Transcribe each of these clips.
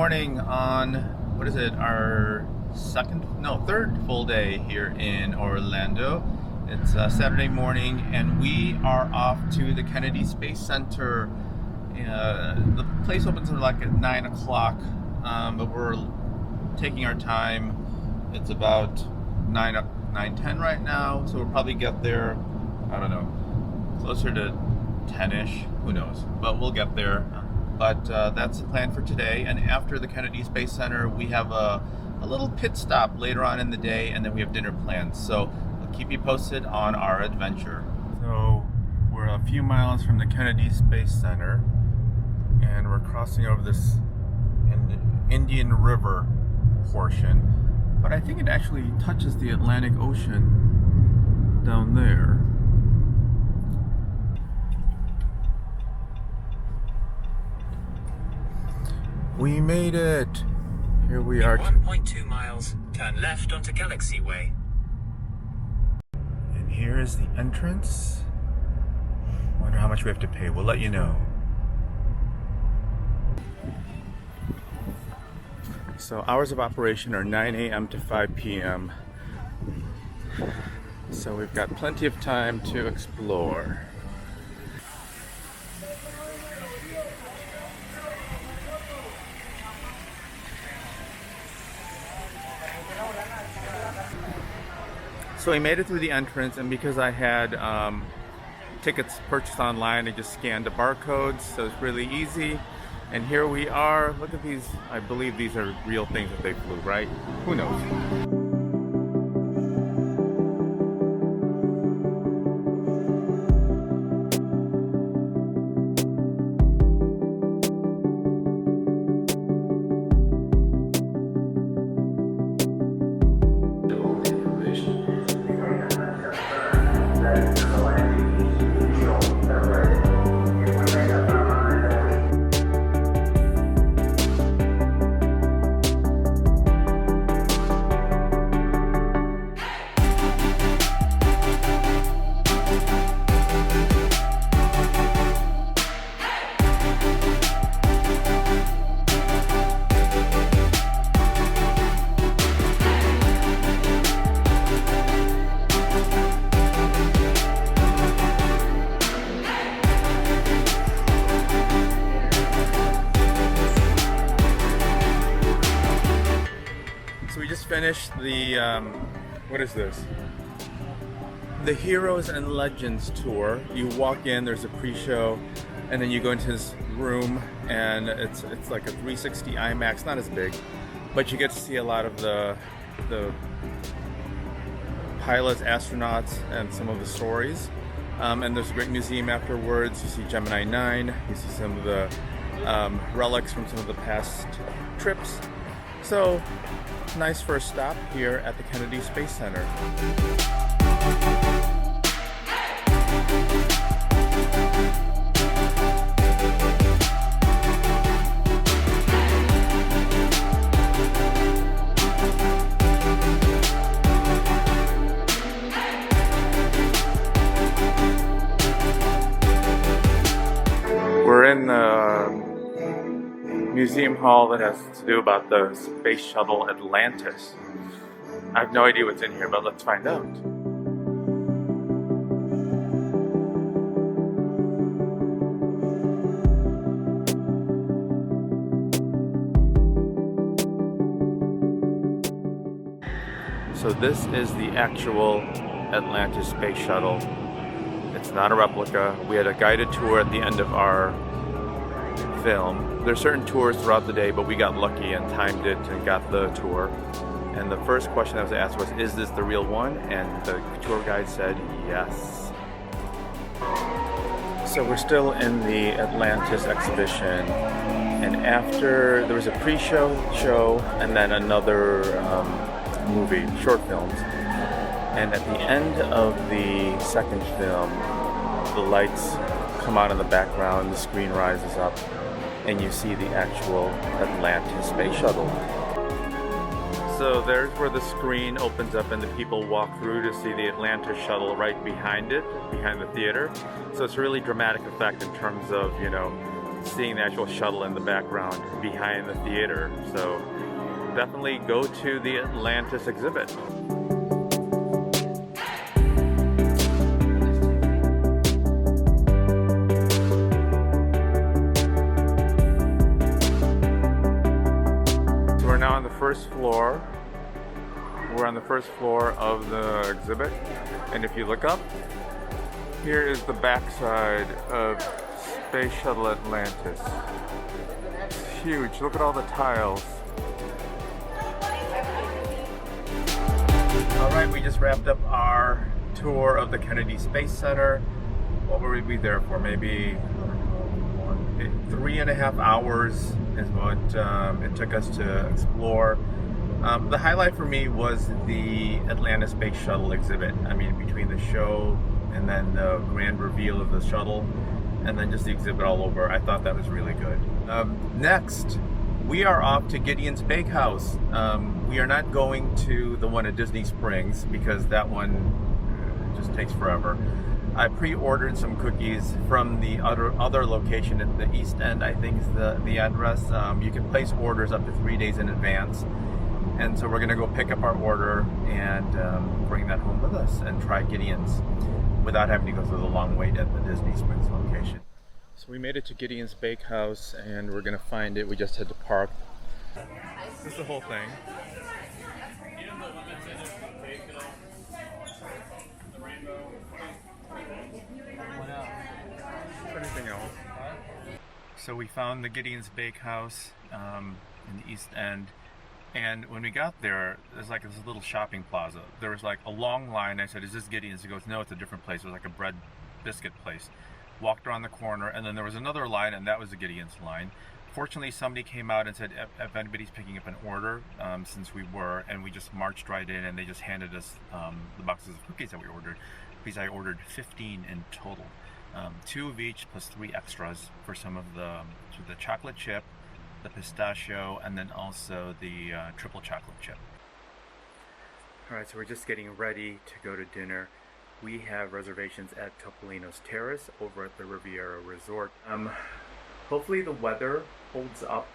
morning on, what is it, our third full day here in Orlando. It's Saturday morning and we are off to the Kennedy Space Center. The place opens like at 9 o'clock, but we're taking our time. It's about 9:10 right now, so we'll probably get there, I don't know, closer to 10-ish, who knows, but we'll get there. But that's the plan for today, and after the Kennedy Space Center we have a little pit stop later on in the day, and then we have dinner plans, so I'll keep you posted on our adventure. So we're a few miles from the Kennedy Space Center and we're crossing over this Indian River portion, but I think it actually touches the Atlantic Ocean down there. We made it! Here we are. 1.2 miles, turn left onto Galaxy Way. And here is the entrance. Wonder how much we have to pay. We'll let you know. So hours of operation are 9 a.m. to 5 p.m. So we've got plenty of time to explore. So we made it through the entrance, and because I had tickets purchased online, I just scanned the barcodes, so it's really easy. And here we are. Look at these. I believe these are real things that they flew, right? Who knows? Finished the what is this? The Heroes and Legends tour. You walk in, there's a pre-show, and then you go into this room, and it's like a 360 IMAX, not as big, but you get to see a lot of the pilots, astronauts, and some of the stories. And there's a great museum afterwards. You see Gemini 9. You see some of the relics from some of the past trips. So, nice first stop here at the Kennedy Space Center. We're in the museum hall that has to do about the space shuttle Atlantis. I have no idea what's in here, but let's find out. So this is the actual Atlantis space shuttle. It's not a replica. We had a guided tour at the end of our film. There's certain tours throughout the day, but we got lucky and timed it and got the tour. And the first question I was asked was, is this the real one? And the tour guide said yes. So we're still in the Atlantis exhibition, and after there was a pre-show show and then another movie, short films. And at the end of the second film, the lights come on in the background, the screen rises up, and you see the actual Atlantis space shuttle. So there's where the screen opens up and the people walk through to see the Atlantis shuttle right behind it, behind the theater. So it's a really dramatic effect in terms of, you know, seeing the actual shuttle in the background behind the theater. So definitely go to the Atlantis exhibit. So we're now on the first floor. We're on the first floor of the exhibit, and if you look up, here is the backside of Space Shuttle Atlantis. It's huge. Look at all the tiles. Alright, we just wrapped up our tour of the Kennedy Space Center. What were we there for? Maybe 3.5 hours is what it took us to explore. The highlight for me was the Atlanta Space Shuttle exhibit. I mean, between the show and then the grand reveal of the shuttle, and then just the exhibit all over, I thought that was really good. Next, we are off to Gideon's Bakehouse. We are not going to the one at Disney Springs because that one just takes forever. I pre-ordered some cookies from the other location at the East End, I think is the address. You can place orders up to 3 days in advance. And so we're gonna go pick up our order and bring that home with us and try Gideon's without having to go through the long wait at the Disney Springs location. So we made it to Gideon's Bakehouse and we're gonna find it. We just had to park. This is the whole thing. Anything else? So we found the Gideon's Bakehouse in the East End. And when we got there, there's like this little shopping plaza. There was like a long line. I said, "Is this Gideon's?" He goes, "No, it's a different place." It was like a bread biscuit place. Walked around the corner, and then there was another line, and that was the Gideon's line. Fortunately, somebody came out and said, if anybody's picking up an order, since we were, and we just marched right in, and they just handed us the boxes of cookies that we ordered, because I ordered 15 in total. 2 of each plus 3 extras for some of the chocolate chip, the pistachio, and then also the triple chocolate chip. Alright, so we're just getting ready to go to dinner. We have reservations at Topolino's Terrace over at the Riviera Resort. Hopefully the weather holds up.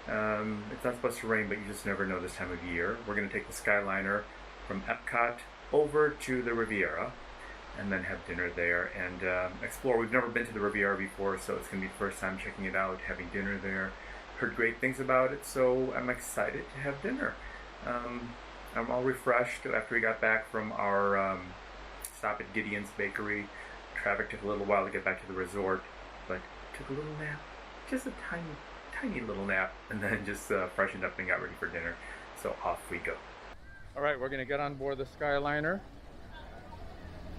It's not supposed to rain, but you just never know this time of year. We're going to take the Skyliner from Epcot over to the Riviera and then have dinner there and explore. We've never been to the Riviera before, so it's going to be the first time checking it out, having dinner there. Heard great things about it, so I'm excited to have dinner. I'm all refreshed after we got back from our stop at Gideon's Bakery. Traffic took a little while to get back to the resort, but took a little nap, just a tiny little nap, and then just freshened up and got ready for dinner. So off we go. All right, we're gonna get on board the Skyliner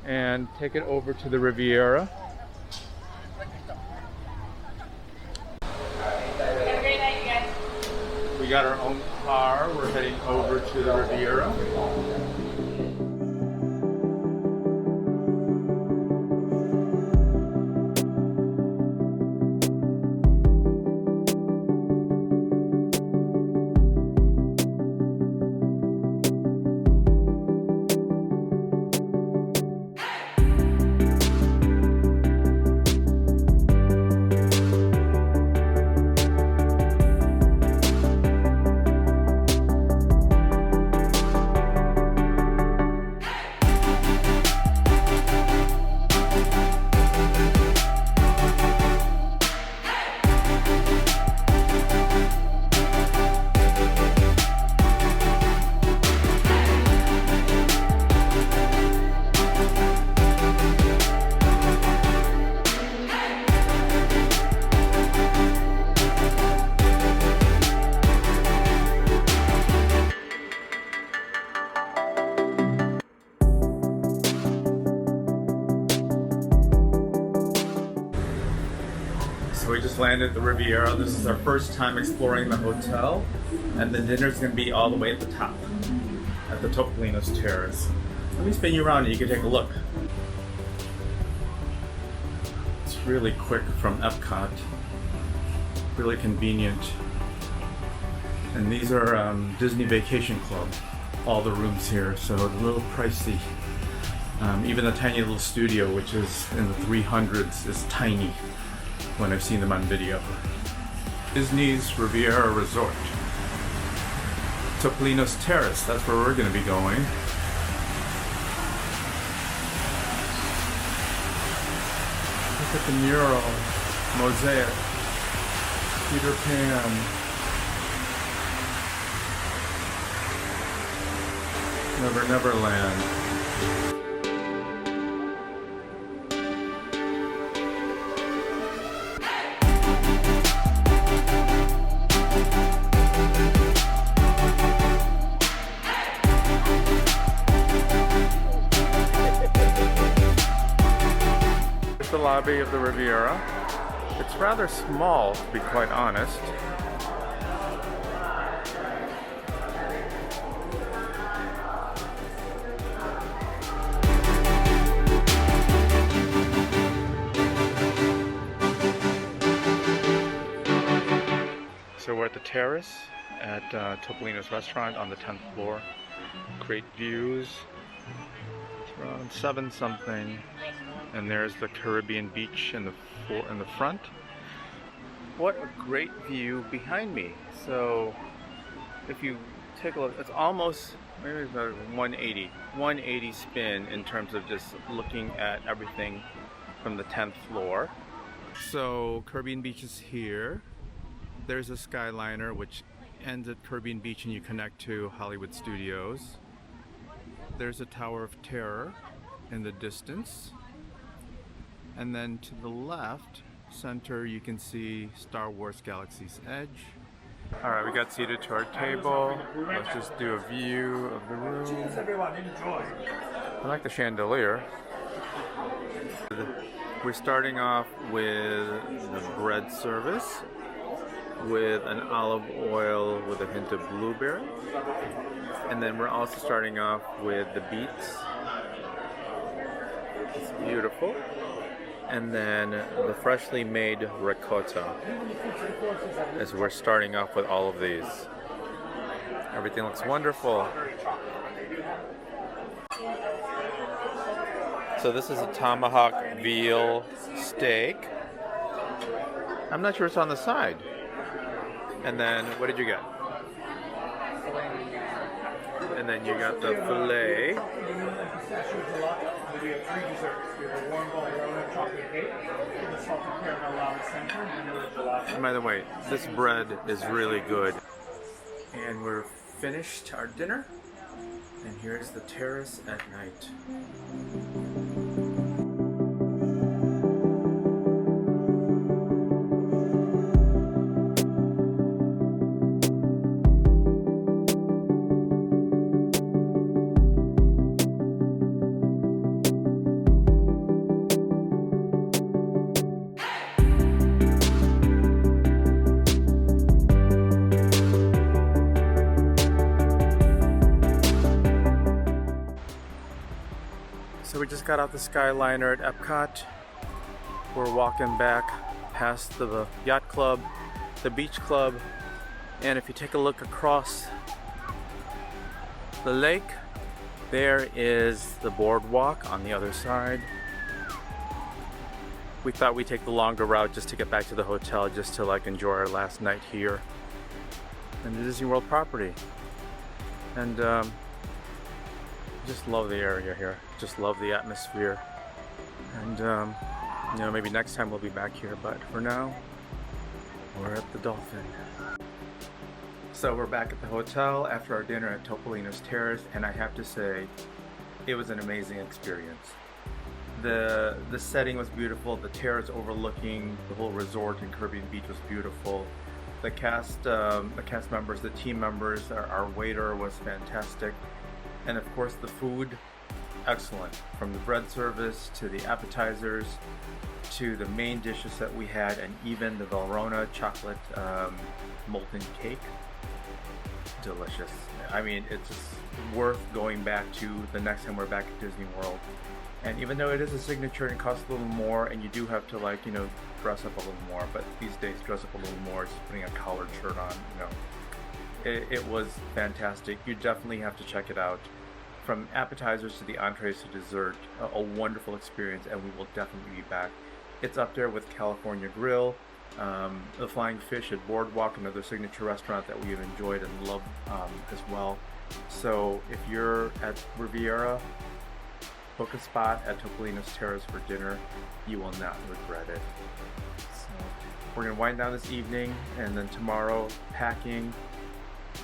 and take it over to the Riviera. We got our own car. We're heading over to the Riviera. So we just landed at the Riviera. This is our first time exploring the hotel, and the dinner's gonna be all the way at the top, at the Topolino's Terrace. Let me spin you around and you can take a look. It's really quick from Epcot, really convenient. And these are Disney Vacation Club, all the rooms here, so a little pricey. Even the tiny little studio, which is in the 300s, is tiny. when I've seen them on video. Disney's Riviera Resort. Topolino's Terrace, that's where we're going to be going. Look at the mural, mosaic, Peter Pan. Never Never Land. Here's the lobby of the Riviera. It's rather small, to be quite honest. So we're at the Terrace at Topolino's restaurant on the 10th floor. Great views. It's around 7 something. And there's the Caribbean beach in the front. What a great view behind me. So if you take a look, it's almost maybe about 180 spin in terms of just looking at everything from the 10th floor. So Caribbean beach is here. There's a Skyliner which ends at Caribbean Beach and you connect to Hollywood Studios. There's a Tower of Terror in the distance. And then to the left, center, you can see Star Wars Galaxy's Edge. Alright, we got seated to our table. Let's just do a view of the room. Cheers everyone, enjoy. I like the chandelier. We're starting off with the bread service with an olive oil with a hint of blueberry. And then we're also starting off with the beets. It's beautiful. And then the freshly made ricotta, as we're starting off with all of these. Everything looks wonderful. So this is a tomahawk veal steak. I'm not sure it's on the side. And then, what did you get? And then you got the filet. We have 3 desserts. We have a warm Valrhona chocolate cake, a salted caramel lava center, and vanilla gelato. And by the way, this bread is really good. And we're finished our dinner. And here's the terrace at night. So we just got out the Skyliner at Epcot. We're walking back past the yacht club, the beach club, and if you take a look across the lake, there is the boardwalk on the other side. We thought we'd take the longer route just to get back to the hotel, just to like enjoy our last night here in the Disney World property. And just love the area here. Just love the atmosphere. And you know, maybe next time we'll be back here, but for now, we're at the Dolphin. So we're back at the hotel after our dinner at Topolino's Terrace, and I have to say, it was an amazing experience. The setting was beautiful. The terrace overlooking the whole resort in Caribbean Beach was beautiful. The cast members, the team members, our waiter was fantastic. And of course the food, excellent. From the bread service to the appetizers to the main dishes that we had, and even the Valrhona chocolate molten cake. Delicious. I mean, it's just worth going back to the next time we're back at Disney World. And even though it is a signature and costs a little more, and you do have to, like, you know, dress up a little more, but these days dress up a little more, just putting a collared shirt on, you know. It was fantastic. You definitely have to check it out. From appetizers to the entrees to dessert, a wonderful experience, and we will definitely be back. It's up there with California Grill, the Flying Fish at Boardwalk, another signature restaurant that we have enjoyed and loved as well. So if you're at Riviera, book a spot at Topolino's Terrace for dinner. You will not regret it. So we're gonna wind down this evening, and then tomorrow packing.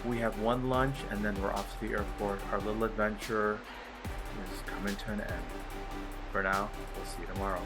We have one lunch, and then we're off to the airport. Our little adventure is coming to an end. For now, we'll see you tomorrow.